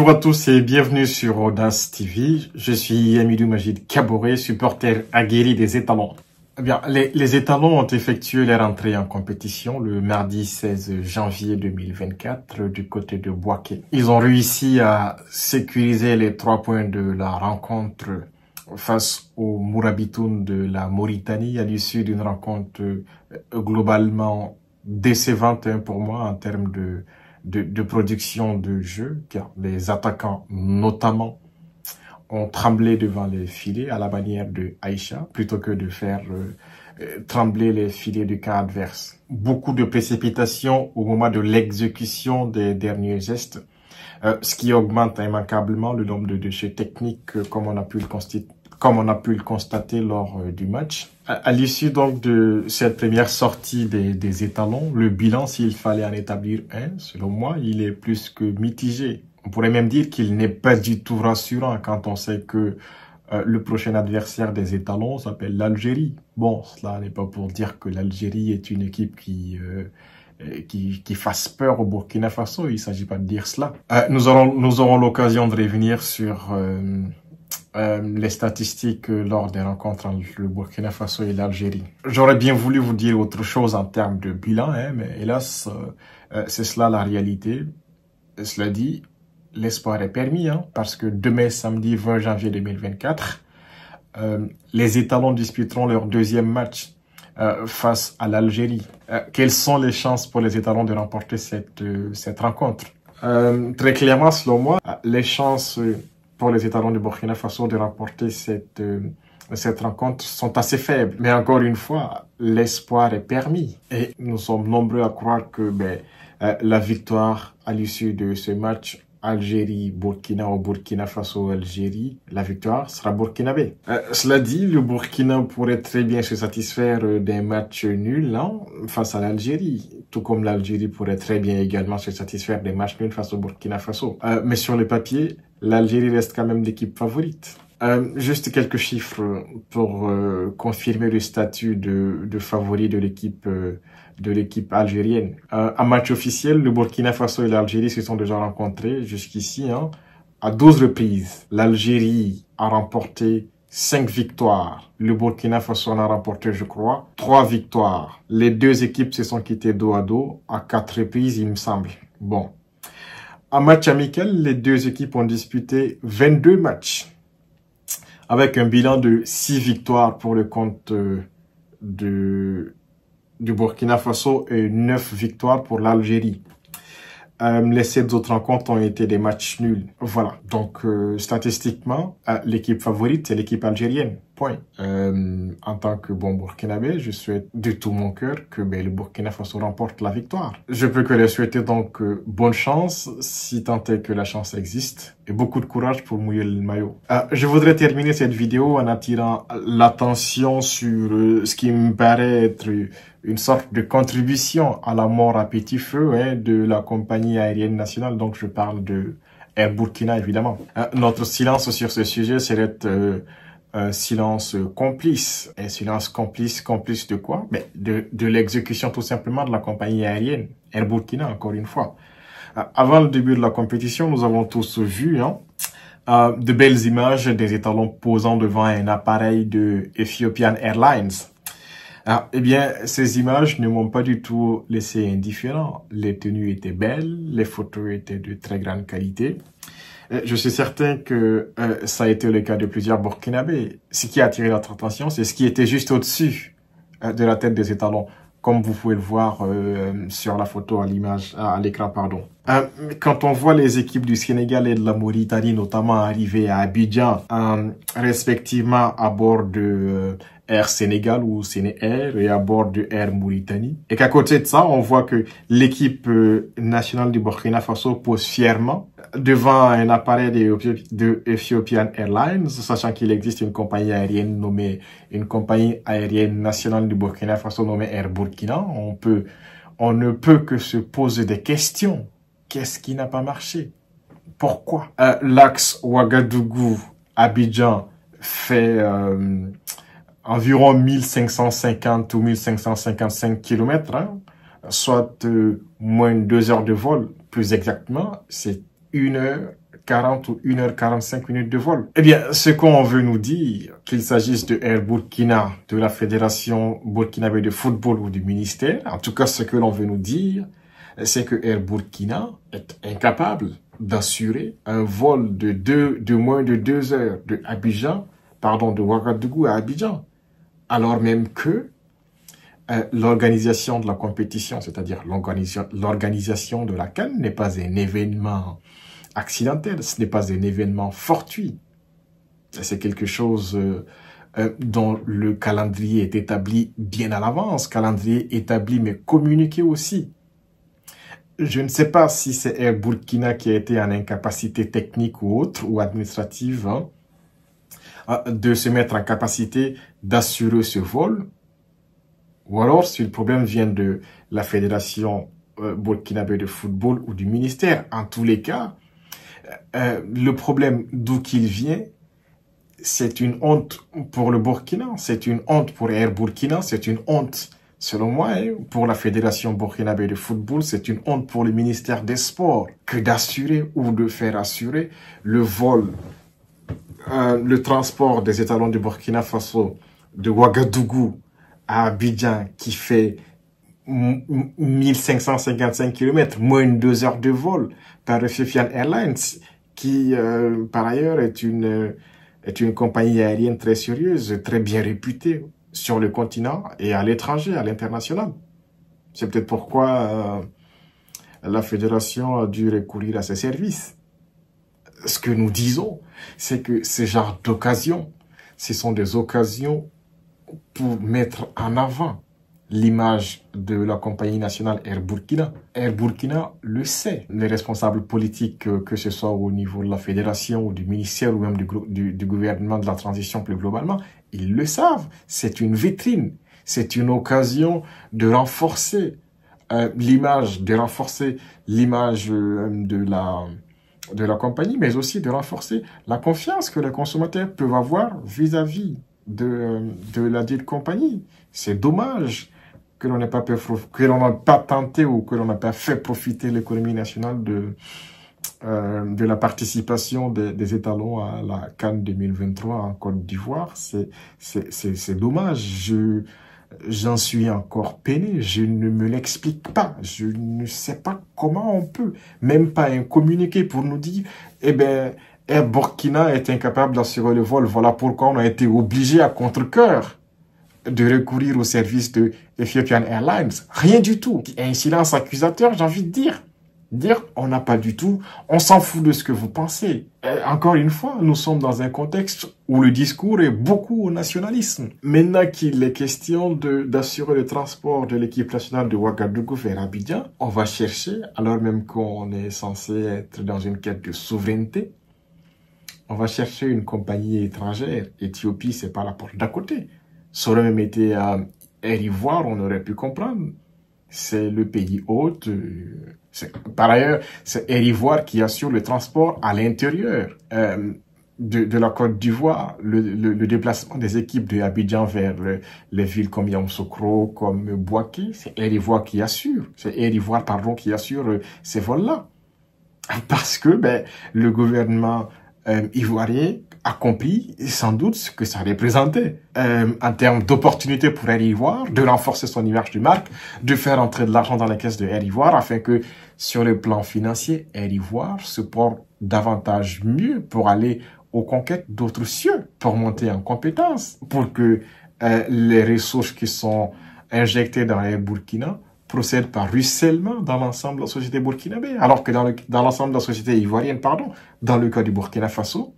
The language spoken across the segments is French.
Bonjour à tous et bienvenue sur Audace TV. Je suis Amidou Majid Kaboré, supporter aguerri des étalons. Eh bien, les étalons ont effectué leur entrée en compétition le mardi 16 janvier 2024 du côté de Bouaké. Ils ont réussi à sécuriser les 3 points de la rencontre face aux Mourabitoun de la Mauritanie à l'issue d'une rencontre globalement décevante pour moi en termes de production de jeu, car les attaquants notamment ont tremblé devant les filets à la manière de Aïcha, plutôt que de faire trembler les filets du camp adverse. Beaucoup de précipitation au moment de l'exécution des derniers gestes, ce qui augmente immanquablement le nombre de déchets techniques comme on a pu le constater lors du match. À l'issue donc de cette première sortie des étalons, le bilan, s'il fallait en établir un, selon moi, il est plus que mitigé. On pourrait même dire qu'il n'est pas du tout rassurant quand on sait que le prochain adversaire des étalons s'appelle l'Algérie. Bon, cela n'est pas pour dire que l'Algérie est une équipe qui fasse peur au Burkina Faso. Il ne s'agit pas de dire cela. Nous aurons l'occasion de revenir sur les statistiques lors des rencontres entre le Burkina Faso et l'Algérie. J'aurais bien voulu vous dire autre chose en termes de bilan, mais hélas, c'est cela la réalité. Cela dit, l'espoir est permis, parce que demain, samedi 20 janvier 2024, les étalons disputeront leur deuxième match face à l'Algérie. Quelles sont les chances pour les étalons de remporter cette rencontre? Très clairement, selon moi, les chances pour les étalons du Burkina Faso de remporter cette rencontre sont assez faibles. Mais encore une fois, l'espoir est permis. Et nous sommes nombreux à croire que la victoire à l'issue de ce match Algérie-Burkina ou Burkina Faso-Algérie, la victoire sera burkinabé. Cela dit, le Burkina pourrait très bien se satisfaire d'un match nul face à l'Algérie, tout comme l'Algérie pourrait très bien également se satisfaire d'un match nul face au Burkina Faso. Mais sur le papier, l'Algérie reste quand même l'équipe favorite. Juste quelques chiffres pour confirmer le statut de favori de l'équipe algérienne. En match officiel, le Burkina Faso et l'Algérie se sont déjà rencontrés jusqu'ici à 12 reprises. L'Algérie a remporté 5 victoires. Le Burkina Faso en a remporté, je crois, 3 victoires. Les deux équipes se sont quittées dos à dos à 4 reprises, il me semble. Bon. En match amical, les deux équipes ont disputé 22 matchs, avec un bilan de 6 victoires pour le compte du Burkina Faso et 9 victoires pour l'Algérie. Les 7 autres rencontres ont été des matchs nuls. Voilà. Donc, statistiquement, l'équipe favorite, c'est l'équipe algérienne. Point. En tant que bon Burkinabé, je souhaite de tout mon cœur que le Burkina Faso remporte la victoire. Je peux que leur souhaiter donc bonne chance, si tant est que la chance existe, et beaucoup de courage pour mouiller le maillot. Je voudrais terminer cette vidéo en attirant l'attention sur ce qui me paraît être une sorte de contribution à la mort à petit feu de la compagnie aérienne nationale. Donc, je parle de Air Burkina, évidemment. Notre silence sur ce sujet serait un silence complice. Un silence complice de quoi? De l'exécution tout simplement de la compagnie aérienne Air Burkina, encore une fois. Avant le début de la compétition, nous avons tous vu de belles images des étalons posant devant un appareil de Ethiopian Airlines. Eh bien, ces images ne m'ont pas du tout laissé indifférent. Les tenues étaient belles, les photos étaient de très grande qualité. Je suis certain que ça a été le cas de plusieurs Burkinabés. Ce qui a attiré notre attention, c'est ce qui était juste au-dessus de la tête des étalons, comme vous pouvez le voir sur la photo à l'écran, pardon. Quand on voit les équipes du Sénégal et de la Mauritanie, notamment arriver à Abidjan, respectivement à bord de Air Sénégal ou Sénéair et à bord de Air Mauritanie, et qu'à côté de ça, on voit que l'équipe nationale du Burkina Faso pose fièrement devant un appareil de Ethiopian Airlines, sachant qu'il existe une compagnie aérienne nationale du Burkina Faso nommée Air Burkina. On ne peut que se poser des questions. Qu'est-ce qui n'a pas marché? Pourquoi? L'axe Ouagadougou-Abidjan fait environ 1550 ou 1555 km, soit moins de 2 heures de vol, plus exactement. C'est 1h 1h40 ou 1h45 minutes de vol. Eh bien, ce qu'on veut nous dire, qu'il s'agisse de Air Burkina, de la Fédération burkinabé de football ou du ministère, en tout cas, ce que l'on veut nous dire, c'est que Air Burkina est incapable d'assurer un vol de moins de 2 heures de Ouagadougou à Abidjan, alors même que l'organisation de la compétition, c'est-à-dire l'organisation de la CAN n'est pas un événement accidentel, ce n'est pas un événement fortuit. C'est quelque chose dont le calendrier est établi bien à l'avance, calendrier établi mais communiqué aussi. Je ne sais pas si c'est Air Burkina qui a été en incapacité technique ou autre, ou administrative, de se mettre en capacité d'assurer ce vol, ou alors si le problème vient de la Fédération burkinabé de football ou du ministère. En tous les cas, le problème d'où qu'il vient, c'est une honte pour le Burkina, c'est une honte pour Air Burkina, c'est une honte, selon moi, pour la Fédération burkinabé de football, c'est une honte pour le ministère des Sports que d'assurer ou de faire assurer le vol, le transport des étalons du Burkina Faso de Ouagadougou à Abidjan qui fait 1555 km, moins de 2 heures de vol par Ethiopian Airlines, qui par ailleurs est une compagnie aérienne très sérieuse, très bien réputée sur le continent et à l'étranger, à l'international. C'est peut-être pourquoi la fédération a dû recourir à ses services. Ce que nous disons, c'est que ce genre d'occasions, ce sont des occasions pour mettre en avant l'image de la compagnie nationale Air Burkina. Air Burkina le sait. Les responsables politiques, que ce soit au niveau de la fédération ou du ministère ou même du gouvernement de la transition plus globalement, ils le savent. C'est une vitrine. C'est une occasion de renforcer l'image, de la compagnie, mais aussi de renforcer la confiance que les consommateurs peuvent avoir vis-à-vis de la dite compagnie. C'est dommage que l'on n'ait pas tenté ou que l'on n'a pas fait profiter l'économie nationale de la participation des étalons à la CAN 2023 en Côte d'Ivoire. C'est dommage. J'en suis encore peiné. Je ne me l'explique pas. Je ne sais pas comment on peut, même pas un communiqué pour nous dire, eh ben, Air Burkina est incapable d'assurer le vol. Voilà pourquoi on a été obligé à contre-cœur de recourir au service de Ethiopian Airlines. Rien du tout. Un silence accusateur, j'ai envie de dire. On n'a pas du tout, on s'en fout de ce que vous pensez. Et encore une fois, nous sommes dans un contexte où le discours est beaucoup au nationalisme. Maintenant qu'il est question d'assurer le transport de l'équipe nationale de Ouagadougou vers Abidjan, on va chercher, alors même qu'on est censé être dans une quête de souveraineté, on va chercher une compagnie étrangère. Éthiopie, c'est pas la porte d'à côté. Ça aurait même été à Air Ivoire, on aurait pu comprendre. C'est le pays hôte. Par ailleurs, c'est Air Ivoire qui assure le transport à l'intérieur de la Côte d'Ivoire, le déplacement des équipes de Abidjan vers les villes comme Yamoussoukro, comme Bouaké. C'est Air Ivoire qui assure. C'est Air Ivoire, pardon, qui assure ces vols-là. Parce que le gouvernement ivoirien a compris sans doute ce que ça représentait en termes d'opportunités pour Air Ivoire, de renforcer son image de marque, de faire entrer de l'argent dans la caisse de Air Ivoire afin que sur le plan financier, Air Ivoire se porte davantage mieux pour aller aux conquêtes d'autres cieux, pour monter en compétence, pour que les ressources qui sont injectées dans Air Burkina procèdent par ruissellement dans l'ensemble de la société burkinabé, alors que dans l'ensemble de la société ivoirienne, dans le cas du Burkina Faso,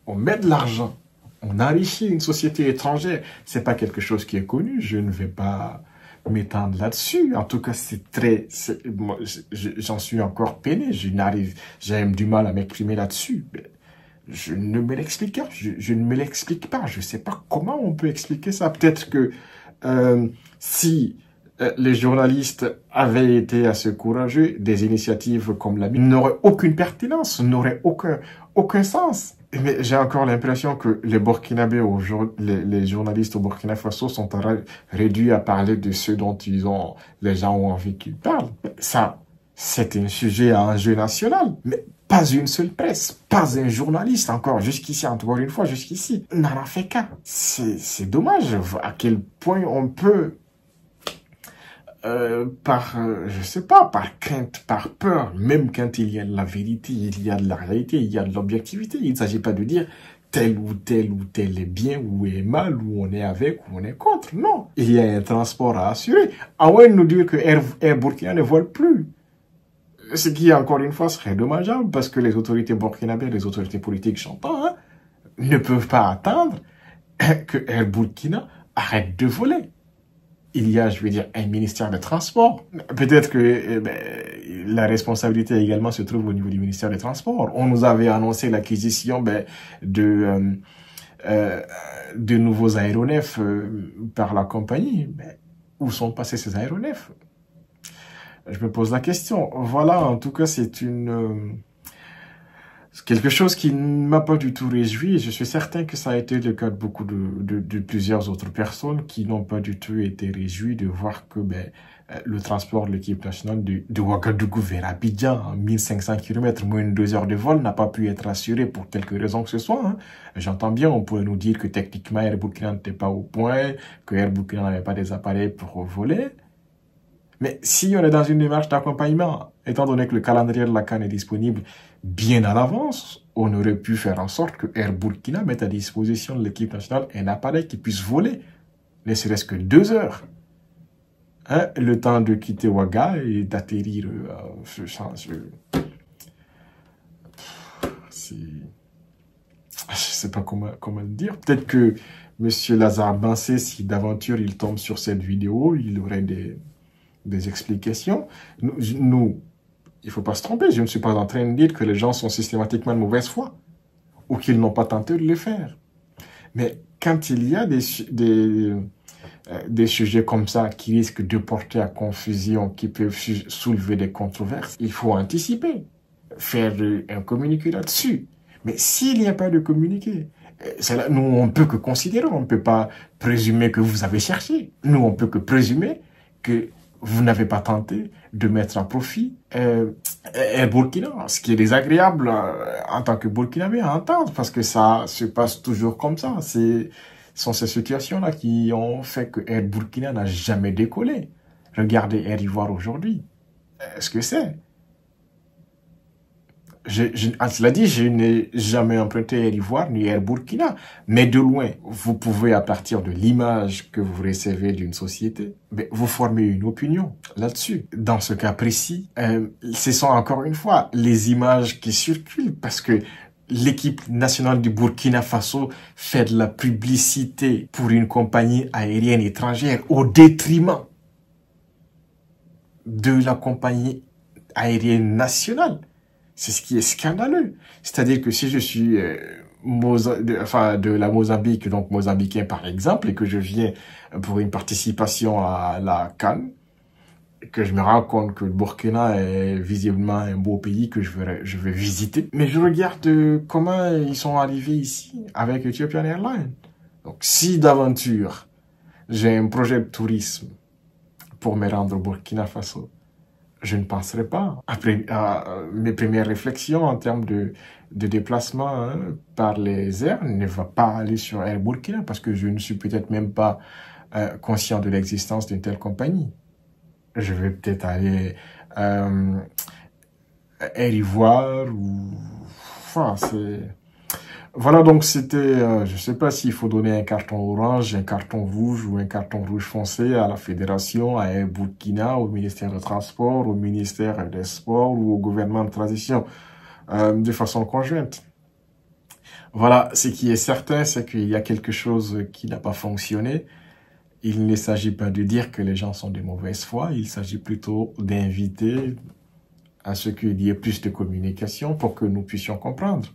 on met de l'argent, on enrichit une société étrangère. C'est pas quelque chose qui est connu, je ne vais pas m'étendre là-dessus. En tout cas, j'en suis encore peiné, j'ai même du mal à m'exprimer là-dessus. Je ne me l'explique pas, je ne me l'explique pas, je sais pas comment on peut expliquer ça. Peut-être que si les journalistes avaient été assez courageux, des initiatives comme la mienne n'auraient aucune pertinence, n'auraient aucun sens. Mais j'ai encore l'impression que les Burkinabés, les journalistes au Burkina Faso sont réduits à parler de ce dont les gens ont envie qu'ils parlent. Ça, C'est un sujet à enjeu national. Mais pas une seule presse, pas un journaliste encore jusqu'ici, encore une fois jusqu'ici, n'en a fait qu'un. C'est dommage à quel point on peut, je sais pas, par crainte, par peur, même quand il y a de la vérité, il y a de la réalité, il y a de l'objectivité. Il ne s'agit pas de dire tel ou tel est bien ou est mal, ou on est avec ou on est contre. Non, il y a un transport à assurer. À moins de nous dire que Air Burkina ne vole plus. Ce qui, encore une fois, serait dommageable parce que les autorités burkinabées, les autorités politiques, j'entends, hein, ne peuvent pas attendre que Air Burkina arrête de voler. Il y a, je veux dire, un ministère des Transports. Peut-être que la responsabilité également se trouve au niveau du ministère des Transports. On nous avait annoncé l'acquisition de nouveaux aéronefs par la compagnie. Mais où sont passés ces aéronefs? Je me pose la question. Voilà, en tout cas, c'est quelque chose qui ne m'a pas du tout réjoui. Je suis certain que ça a été le cas de beaucoup de plusieurs autres personnes qui n'ont pas du tout été réjouies de voir que le transport de l'équipe nationale de Ouagadougou vers Abidjan, 1500 km, moins de 2 heures de vol, n'a pas pu être assuré pour quelque raison que ce soit. Hein. J'entends bien, on pourrait nous dire que techniquement Air Burkina n'était pas au point, que Air Burkina n'avait pas des appareils pour voler. Mais si on est dans une démarche d'accompagnement, étant donné que le calendrier de la CAN est disponible bien à l'avance, on aurait pu faire en sorte que Air Burkina mette à disposition de l'équipe nationale un appareil qui puisse voler, ne serait-ce que 2 heures. Hein, le temps de quitter Ouaga et d'atterrir je sais pas comment le dire. Peut-être que M. Lazare Bansé, si d'aventure il tombe sur cette vidéo, il aurait des explications. Nous, il faut pas se tromper, je ne suis pas en train de dire que les gens sont systématiquement de mauvaise foi ou qu'ils n'ont pas tenté de le faire. Mais quand il y a des sujets comme ça qui risquent de porter à confusion, qui peuvent soulever des controverses, il faut anticiper, faire un communiqué là-dessus. Mais s'il n'y a pas de communiqué, là, nous, on ne peut que considérer, on ne peut pas présumer que vous avez cherché. Nous, on peut que présumer que vous n'avez pas tenté de mettre à profit Air Burkina, ce qui est désagréable en tant que Burkinabé à entendre, parce que ça se passe toujours comme ça. Ce sont ces situations-là qui ont fait que Air Burkina n'a jamais décollé. Regardez Air Ivoire aujourd'hui. Ce que c'est. Cela dit, je n'ai jamais emprunté Air Ivoire ni Air Burkina, mais de loin, vous pouvez, à partir de l'image que vous recevez d'une société, vous former une opinion là-dessus. Dans ce cas précis, ce sont encore une fois les images qui circulent, parce que l'équipe nationale du Burkina Faso fait de la publicité pour une compagnie aérienne étrangère au détriment de la compagnie aérienne nationale. C'est ce qui est scandaleux. C'est-à-dire que si je suis de la Mozambique, donc mozambicain par exemple, et que je viens pour une participation à la CAN, que je me rends compte que le Burkina est visiblement un beau pays que je vais visiter, mais je regarde comment ils sont arrivés ici avec Ethiopian Airlines. Donc si d'aventure j'ai un projet de tourisme pour me rendre au Burkina Faso, je ne penserai pas, après mes premières réflexions en termes de déplacement par les airs, ne va pas aller sur Air Burkina parce que je ne suis peut-être même pas conscient de l'existence d'une telle compagnie. Je vais peut-être aller Air Ivoire ou... Enfin, c'est... Voilà, donc c'était, je sais pas s'il faut donner un carton orange, un carton rouge ou un carton rouge foncé à la fédération, à Air Burkina, au ministère des Transports, au ministère des Sports ou au gouvernement de transition de façon conjointe. Voilà, ce qui est certain, c'est qu'il y a quelque chose qui n'a pas fonctionné. Il ne s'agit pas de dire que les gens sont de mauvaise foi, il s'agit plutôt d'inviter à ce qu'il y ait plus de communication pour que nous puissions comprendre.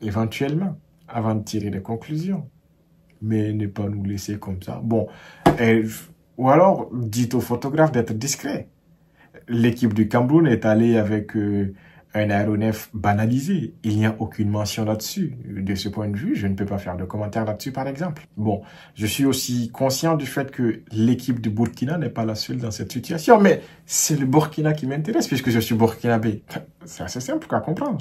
Éventuellement, avant de tirer des conclusions. Mais ne pas nous laisser comme ça. Bon, ou alors, dites aux photographes d'être discrets. L'équipe du Cameroun est allée avec un aéronef banalisé. Il n'y a aucune mention là-dessus. De ce point de vue, je ne peux pas faire de commentaire là-dessus, par exemple. Bon, je suis aussi conscient du fait que l'équipe du Burkina n'est pas la seule dans cette situation, mais c'est le Burkina qui m'intéresse puisque je suis burkinabé. C'est assez simple à comprendre.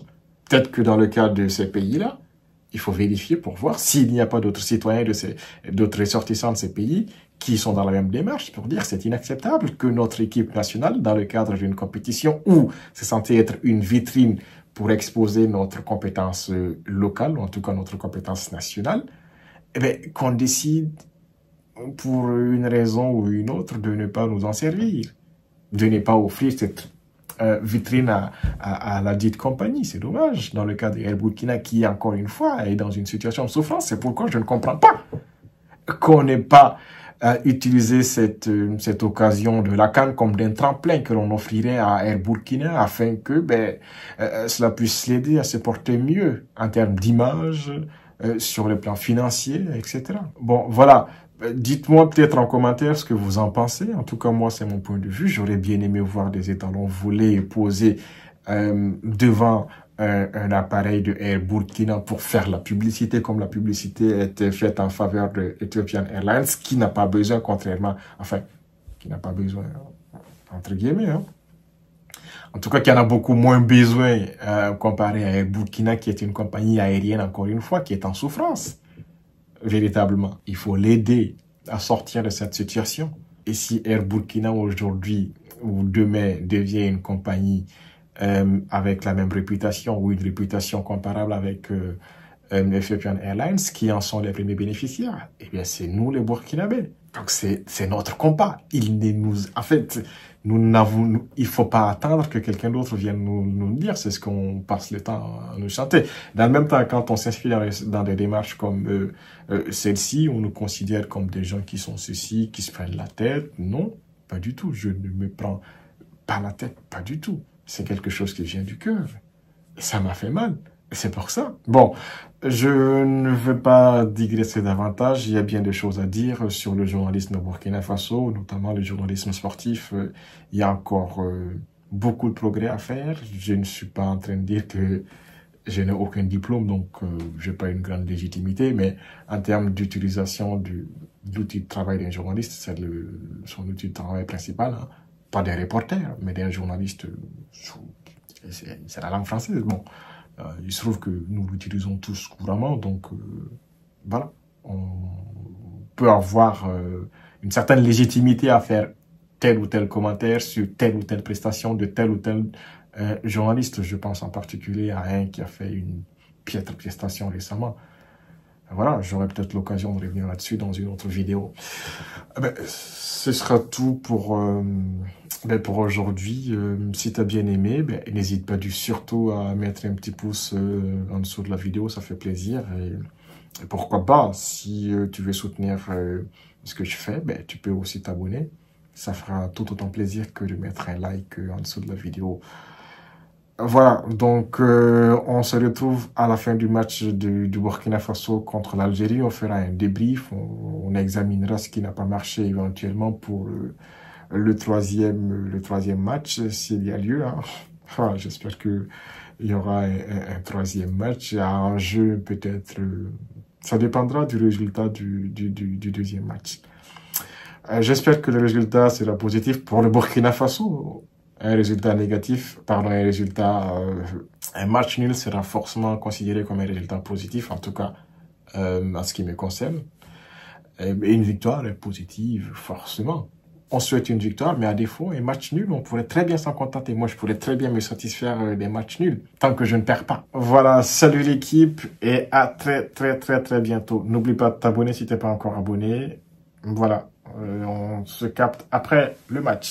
Peut-être que dans le cas de ces pays-là, il faut vérifier pour voir s'il n'y a pas d'autres citoyens d'autres ressortissants de ces pays qui sont dans la même démarche pour dire c'est inacceptable que notre équipe nationale, dans le cadre d'une compétition où c'est censé être une vitrine pour exposer notre compétence locale, ou en tout cas notre compétence nationale, eh bien, qu'on décide pour une raison ou une autre de ne pas nous en servir, de ne pas offrir cette vitrine à la dite compagnie. C'est dommage dans le cas de Air Burkina qui, encore une fois, est dans une situation de souffrance. C'est pourquoi je ne comprends pas qu'on n'ait pas utilisé cette occasion de la CAN comme d'un tremplin que l'on offrirait à Air Burkina afin que cela puisse l'aider à se porter mieux en termes d'image, sur le plan financier, etc. Bon, voilà. Dites-moi peut-être en commentaire ce que vous en pensez. En tout cas, moi, c'est mon point de vue. J'aurais bien aimé voir des étalons volés posés devant un appareil de Air Burkina pour faire la publicité, comme la publicité a été faite en faveur de Ethiopian Airlines, qui n'a pas besoin, qui n'a pas besoin, entre guillemets, hein. En tout cas, qui en a beaucoup moins besoin comparé à Air Burkina, qui est une compagnie aérienne, encore une fois, qui est en souffrance. Véritablement, il faut l'aider à sortir de cette situation. Et si Air Burkina aujourd'hui ou demain devient une compagnie avec la même réputation ou une réputation comparable avec Ethiopian Airlines, qui en sont les premiers bénéficiaires, eh bien c'est nous les Burkinabés. Donc c'est notre combat. Il faut pas attendre que quelqu'un d'autre vienne nous le dire. C'est ce qu'on passe le temps à nous chanter. Dans le même temps, quand on s'inscrit dans des démarches comme celle-ci, on nous considère comme des gens qui sont ceci, qui se prennent la tête. Non, pas du tout. Je ne me prends pas la tête, pas du tout. C'est quelque chose qui vient du cœur. Et ça m'a fait mal. C'est pour ça. Bon, je ne veux pas digresser davantage. Il y a bien des choses à dire sur le journalisme au Burkina Faso, notamment le journalisme sportif. Il y a encore beaucoup de progrès à faire. Je ne suis pas en train de dire que je n'ai aucun diplôme, donc je n'ai pas une grande légitimité, mais en termes d'utilisation de l'outil de travail d'un journaliste, c'est son outil de travail principal, hein. Pas des reporters, mais d'un journaliste, c'est la langue française. Bon. Il se trouve que nous l'utilisons tous couramment, donc voilà, on peut avoir une certaine légitimité à faire tel ou tel commentaire sur telle ou telle prestation de tel ou tel journaliste. Je pense en particulier à un qui a fait une piètre prestation récemment. Voilà, j'aurai peut-être l'occasion de revenir là-dessus dans une autre vidéo. Ce sera tout pour aujourd'hui. Si tu as bien aimé, n'hésite pas surtout à mettre un petit pouce en dessous de la vidéo, ça fait plaisir. Et pourquoi pas, si tu veux soutenir ce que je fais, tu peux aussi t'abonner. Ça fera tout autant plaisir que de mettre un like en dessous de la vidéo. Voilà, donc on se retrouve à la fin du match du Burkina Faso contre l'Algérie. On fera un débrief, on examinera ce qui n'a pas marché éventuellement pour le troisième match, s'il y a lieu, hein. Voilà, j'espère qu'il y aura un troisième match. Il y a un jeu peut-être, ça dépendra du résultat du deuxième match. J'espère que le résultat sera positif pour le Burkina Faso. Un match nul sera forcément considéré comme un résultat positif, en tout cas en ce qui me concerne. Et une victoire est positive, forcément. On souhaite une victoire, mais à défaut, un match nul, on pourrait très bien s'en contenter. Moi, je pourrais très bien me satisfaire des matchs nuls, tant que je ne perds pas. Voilà, salut l'équipe, et à très bientôt. N'oublie pas de t'abonner si tu n'es pas encore abonné. Voilà, on se capte après le match.